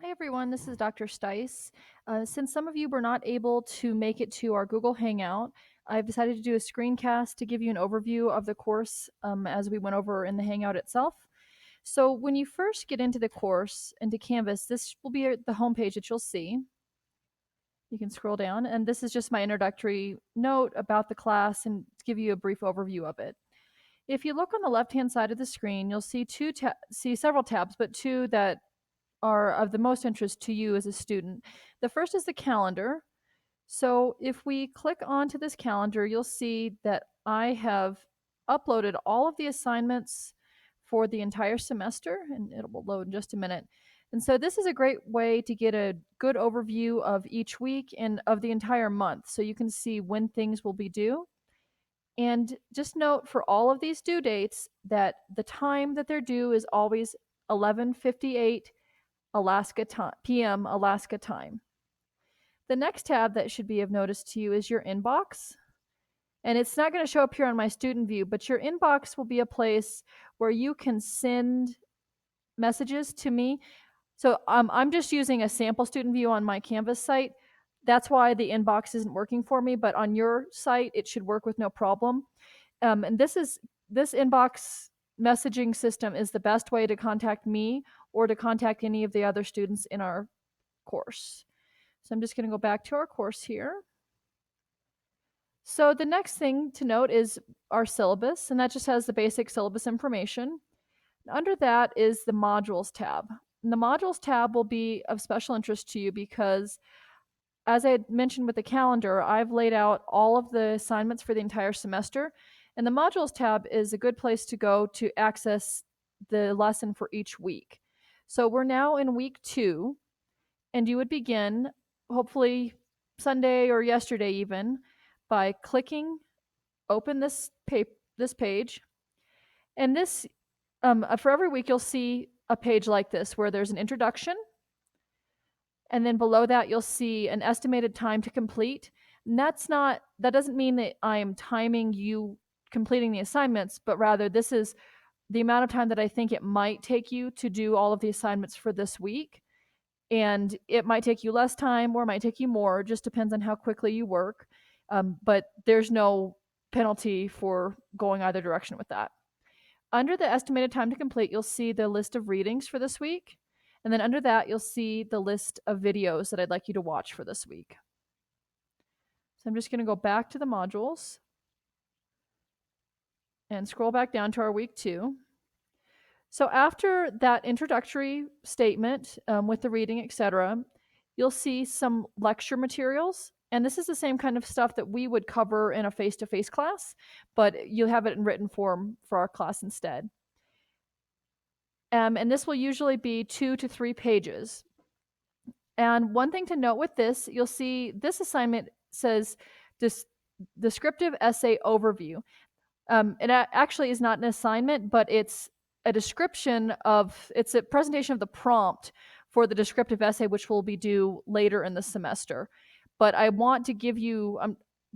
Hi everyone, this is Dr. Stice. Since some of you were not able to make it to our Google Hangout, I've decided to do a screencast to give you an overview of the course as we went over in the Hangout itself. So when you first get into the course, into Canvas, this will be the homepage that you'll see. You can scroll down, and this is just my introductory note about the class and to give you a brief overview of it. If you look on the left-hand side of the screen, you'll see several tabs, but two that are of the most interest to you as a student. The first is the calendar. So if we click onto this calendar, you'll see that I have uploaded all of the assignments for the entire semester, and it will load in just a minute. And so this is a great way to get a good overview of each week and of the entire month, so you can see when things will be due. And just note for all of these due dates that the time that they're due is always 11:58 Alaska time, PM Alaska time. The next tab that should be of notice to you is your inbox. And it's not going to show up here on my student view, but your inbox will be a place where you can send messages to me. So I'm just using a sample student view on my Canvas site. That's why the inbox isn't working for me, but on your site, it should work with no problem. And this inbox messaging system is the best way to contact me or to contact any of the other students in our course. So I'm just going to go back to our course here. So the next thing to note is our syllabus, and that just has the basic syllabus information. Under that is the modules tab. And the modules tab will be of special interest to you because, as I had mentioned with the calendar, I've laid out all of the assignments for the entire semester, and the modules tab is a good place to go to access the lesson for each week. So we're now in week 2, and you would begin, hopefully Sunday or yesterday even, by clicking open this page. And this for every week you'll see a page like this where there's an introduction, and then below that you'll see an estimated time to complete. And that doesn't mean that I am timing you completing the assignments, but rather this is the amount of time that I think it might take you to do all of the assignments for this week. And it might take you less time or it might take you more. It just depends on how quickly you work. But there's no penalty for going either direction with that. Under the estimated time to complete, you'll see the list of readings for this week. And then under that, you'll see the list of videos that I'd like you to watch for this week. So I'm just going to go back to the modules and scroll back down to our week 2. So after that introductory statement with the reading, etc., you'll see some lecture materials. And this is the same kind of stuff that we would cover in a face-to-face class, but you'll have it in written form for our class instead. And this will usually be 2 to 3 pages. And one thing to note with this, you'll see this assignment says descriptive essay overview. It actually is not an assignment, but it's a it's a presentation of the prompt for the descriptive essay, which will be due later in the semester. But I want to give you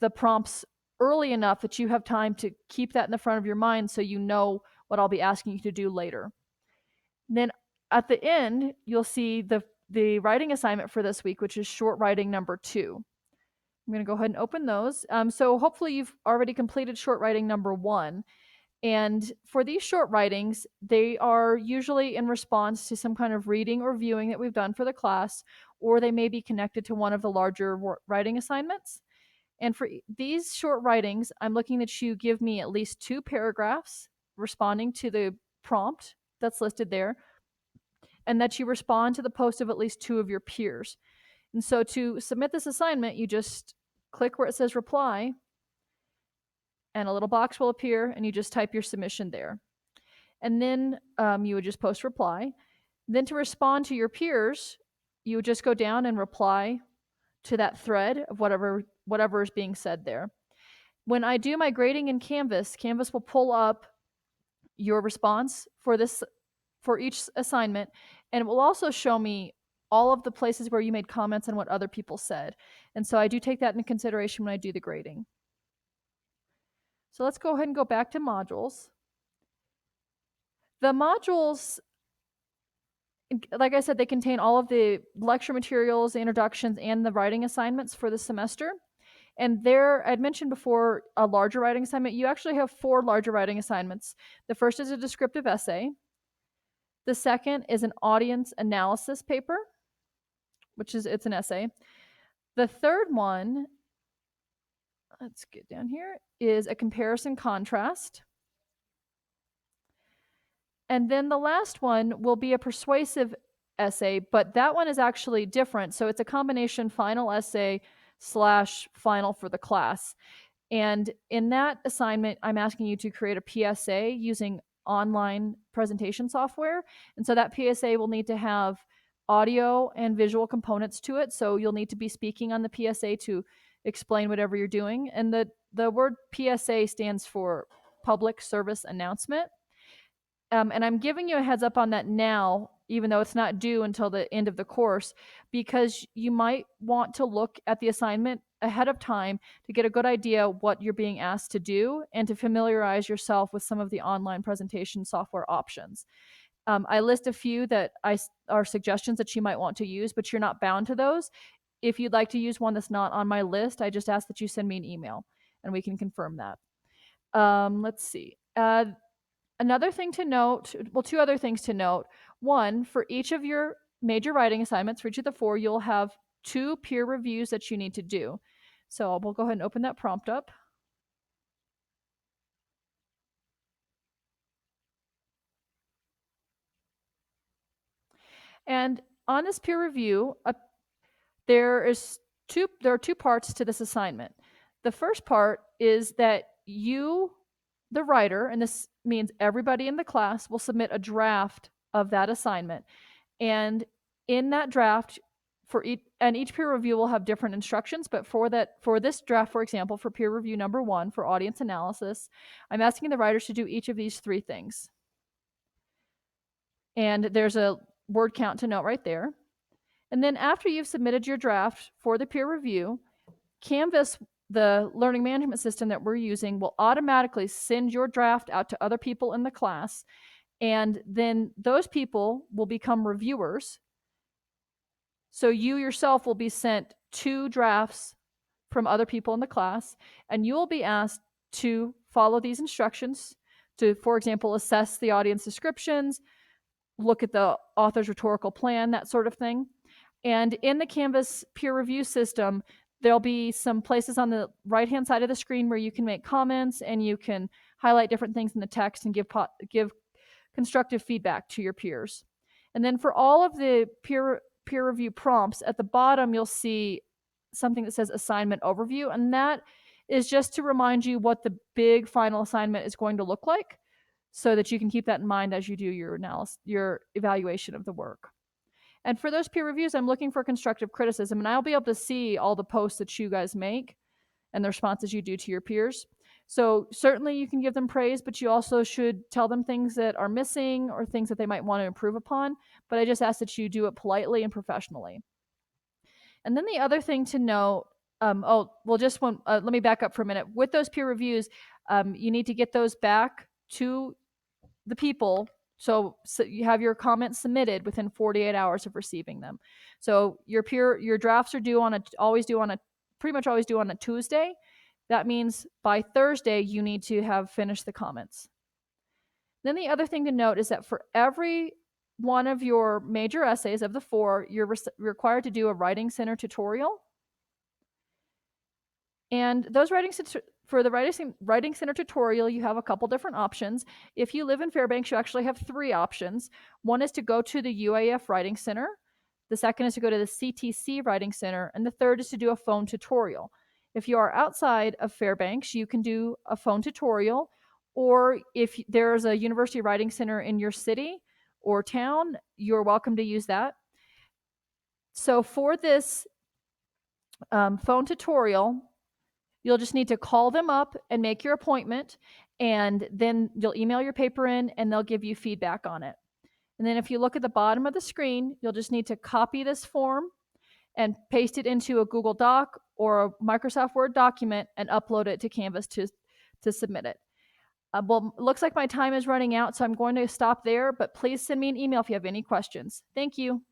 the prompts early enough that you have time to keep that in the front of your mind so you know what I'll be asking you to do later. And then at the end, you'll see the writing assignment for this week, which is short writing number 2. I'm going to go ahead and open those. So hopefully you've already completed short writing number 1. And for these short writings, they are usually in response to some kind of reading or viewing that we've done for the class, or they may be connected to one of the larger writing assignments. And for these short writings, I'm looking that you give me at least 2 paragraphs responding to the prompt that's listed there, and that you respond to the post of at least 2 of your peers. And so to submit this assignment, you just click where it says reply, and a little box will appear, and you just type your submission there. And then you would just post reply. Then to respond to your peers, you would just go down and reply to that thread of whatever is being said there. When I do my grading in Canvas, Canvas will pull up your response for each assignment, and it will also show me all of the places where you made comments and what other people said. And so I do take that into consideration when I do the grading. So let's go ahead and go back to modules. The modules like I said, they contain all of the lecture materials, the introductions, and the writing assignments for the semester. And there, I'd mentioned before a larger writing assignment. You actually have 4 larger writing assignments. The first is a descriptive essay. The second is an audience analysis paper, it's an essay. The third one, let's get down here, is a comparison contrast. And then the last one will be a persuasive essay, but that one is actually different. So it's a combination final essay / final for the class. And in that assignment, I'm asking you to create a PSA using online presentation software. And so that PSA will need to have audio and visual components to it. So you'll need to be speaking on the PSA to explain whatever you're doing. And the word PSA stands for public service announcement. And I'm giving you a heads up on that now, even though it's not due until the end of the course, because you might want to look at the assignment ahead of time to get a good idea what you're being asked to do and to familiarize yourself with some of the online presentation software options. I list a few that are suggestions that you might want to use, but you're not bound to those. If you'd like to use one that's not on my list, I just ask that you send me an email and we can confirm that. Let's see. Another thing to note, well, 2 other things to note. One, for each of your major writing assignments, for each of the 4, you'll have 2 peer reviews that you need to do. So we'll go ahead and open that prompt up. And on this peer review, there are 2 parts to this assignment. The first part is that you, the writer, and this means everybody in the class, will submit a draft of that assignment. And in that draft, each peer review will have different instructions, but for this draft, for example, for peer review number 1 for audience analysis, I'm asking the writers to do each of these 3 things. And there's a word count to note right there. And then after you've submitted your draft for the peer review, Canvas, the learning management system that we're using, will automatically send your draft out to other people in the class. And then those people will become reviewers. So you yourself will be sent 2 drafts from other people in the class, and you will be asked to follow these instructions to, for example, assess the audience descriptions, look at the author's rhetorical plan, that sort of thing. And in the Canvas peer review system, there'll be some places on the right-hand side of the screen where you can make comments and you can highlight different things in the text and give constructive feedback to your peers. And then for all of the peer review prompts, at the bottom you'll see something that says assignment overview, and that is just to remind you what the big final assignment is going to look like so that you can keep that in mind as you do your evaluation of the work. And for those peer reviews, I'm looking for constructive criticism, and I'll be able to see all the posts that you guys make and the responses you do to your peers. So certainly you can give them praise, but you also should tell them things that are missing or things that they might want to improve upon. But I just ask that you do it politely and professionally. And then the other thing to note, let me back up for a minute. With those peer reviews, you need to get those back to the people. So you have your comments submitted within 48 hours of receiving them. So your drafts are pretty much always due on a Tuesday. That means by Thursday, you need to have finished the comments. Then the other thing to note is that for every one of your major essays of the 4, you're required to do a Writing Center tutorial. And those for the Writing Center tutorial, you have a couple different options. If you live in Fairbanks, you actually have 3 options. One is to go to the UAF Writing Center. The second is to go to the CTC Writing Center. And the third is to do a phone tutorial. If you are outside of Fairbanks, you can do a phone tutorial. Or if there's a University Writing Center in your city or town, you're welcome to use that. So for this phone tutorial, you'll just need to call them up and make your appointment, and then you'll email your paper in and they'll give you feedback on it. And then if you look at the bottom of the screen, you'll just need to copy this form and paste it into a Google Doc or a Microsoft Word document and upload it to Canvas to submit it. Well, looks like my time is running out, so I'm going to stop there, but please send me an email if you have any questions. Thank you.